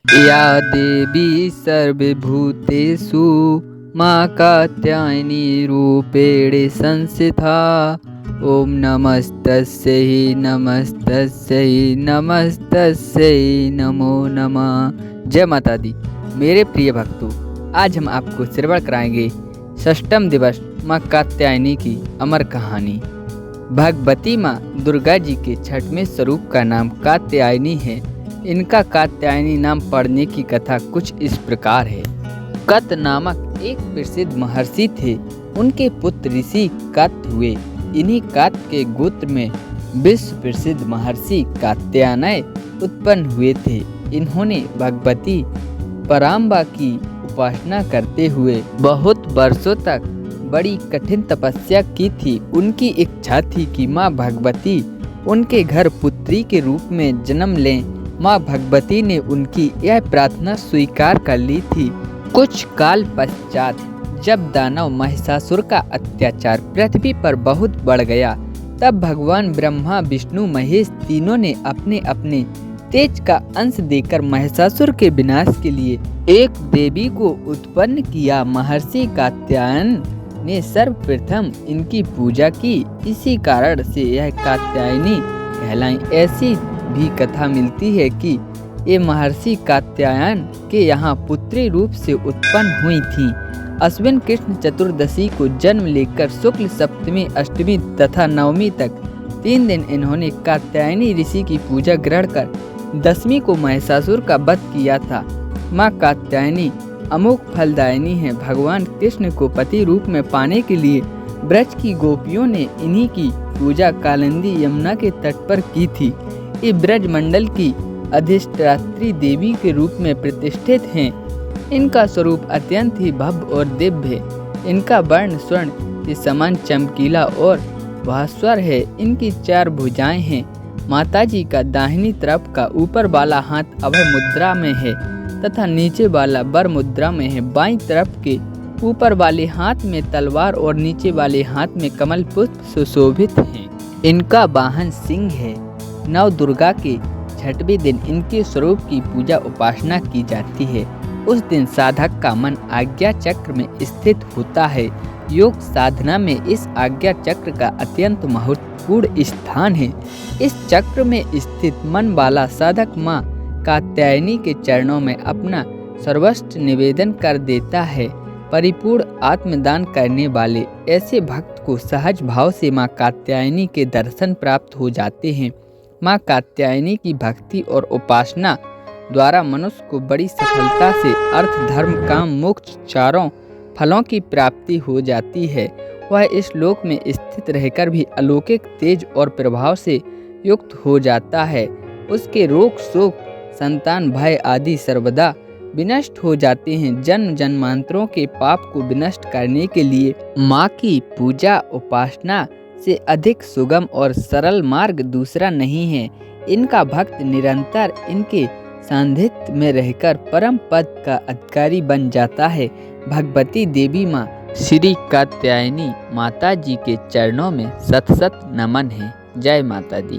या देवी सर्वभूतेषु मां कात्यायनी रूपेण संस्थिता। ओम नमस्तस्यै नमस्तस्यै नमस्तस्यै नमो नमः। जय माता दी। मेरे प्रिय भक्तों, आज हम आपको श्रवण कराएंगे षष्ठम दिवस मां कात्यायनी की अमर कहानी। भगवती मां दुर्गा जी के छठवें स्वरूप का नाम कात्यायनी है। इनका कात्यायनी नाम पड़ने की कथा कुछ इस प्रकार है। कत नामक एक प्रसिद्ध महर्षि थे। उनके पुत्र ऋषि कत हुए। इन्हीं कत के गोत्र में विश्व प्रसिद्ध महर्षि कात्यायन उत्पन्न हुए थे। इन्होंने भगवती पराम्बा की उपासना करते हुए बहुत वर्षों तक बड़ी कठिन तपस्या की थी। उनकी इच्छा थी कि माँ भगवती उनके घर पुत्री के रूप में जन्म लें। माँ भगवती ने उनकी यह प्रार्थना स्वीकार कर ली थी। कुछ काल पश्चात जब दानव महिषासुर का अत्याचार पृथ्वी पर बहुत बढ़ गया, तब भगवान ब्रह्मा विष्णु महेश तीनों ने अपने अपने तेज का अंश देकर महिषासुर के विनाश के लिए एक देवी को उत्पन्न किया। महर्षि कात्यायन ने सर्वप्रथम इनकी पूजा की। इसी कारण से यह कात्यायनी कहलाई। ऐसी भी कथा मिलती है कि ये महर्षि कात्यायन के यहाँ पुत्री रूप से उत्पन्न हुई थी। अश्विन कृष्ण चतुर्दशी को जन्म लेकर शुक्ल सप्तमी, अष्टमी तथा नवमी तक 3 दिन इन्होंने कात्यायनी ऋषि की पूजा ग्रहण कर दसवीं को महिषासुर का वध किया था। माँ कात्यायनी अमोघ फलदायिनी है। भगवान कृष्ण को पति रूप में पाने के लिए ब्रज की गोपियों ने इन्हीं की पूजा कालिंदी यमुना के तट पर की थी। ये ब्रज मंडल की अधिष्ठात्री देवी के रूप में प्रतिष्ठित हैं। इनका स्वरूप अत्यंत ही भव्य और दिव्य है। इनका वर्ण स्वर्ण के समान चमकीला और भास्वर है। इनकी 4 भुजाएं हैं। माताजी का दाहिनी तरफ का ऊपर वाला हाथ अभय मुद्रा में है तथा नीचे वाला वर मुद्रा में है। बाईं तरफ के ऊपर वाले हाथ में तलवार और नीचे वाले हाथ में कमल पुष्प सुशोभित हैं। इनका वाहन सिंह है। नव दुर्गा के छठवें दिन इनके स्वरूप की पूजा उपासना की जाती है। उस दिन साधक का मन आज्ञा चक्र में स्थित होता है। योग साधना में इस आज्ञा चक्र का अत्यंत महत्वपूर्ण स्थान है। इस चक्र में स्थित मन वाला साधक माँ कात्यायनी के चरणों में अपना सर्वस्व निवेदन कर देता है। परिपूर्ण आत्मदान करने वाले ऐसे भक्त को सहज भाव से माँ कात्यायनी के दर्शन प्राप्त हो जाते हैं। माँ कात्यायनी की भक्ति और उपासना द्वारा मनुष्य को बड़ी सफलता से अर्थ, धर्म, काम, मोक्ष चारों फलों की प्राप्ति हो जाती है। वह इस लोक में स्थित रहकर भी अलौकिक तेज और प्रभाव से युक्त हो जाता है। उसके रोग, शोक, संतान, भय आदि सर्वदा विनष्ट हो जाते हैं। जन्म जन्मांतरों के पाप को विनष्ट करने के लिए माँ की पूजा उपासना से अधिक सुगम और सरल मार्ग दूसरा नहीं है। इनका भक्त निरंतर इनके सान्निध्य में रहकर परम पद का अधिकारी बन जाता है। भगवती देवी माँ श्री कात्यायनी माता जी के चरणों में शत शत नमन है। जय माता दी।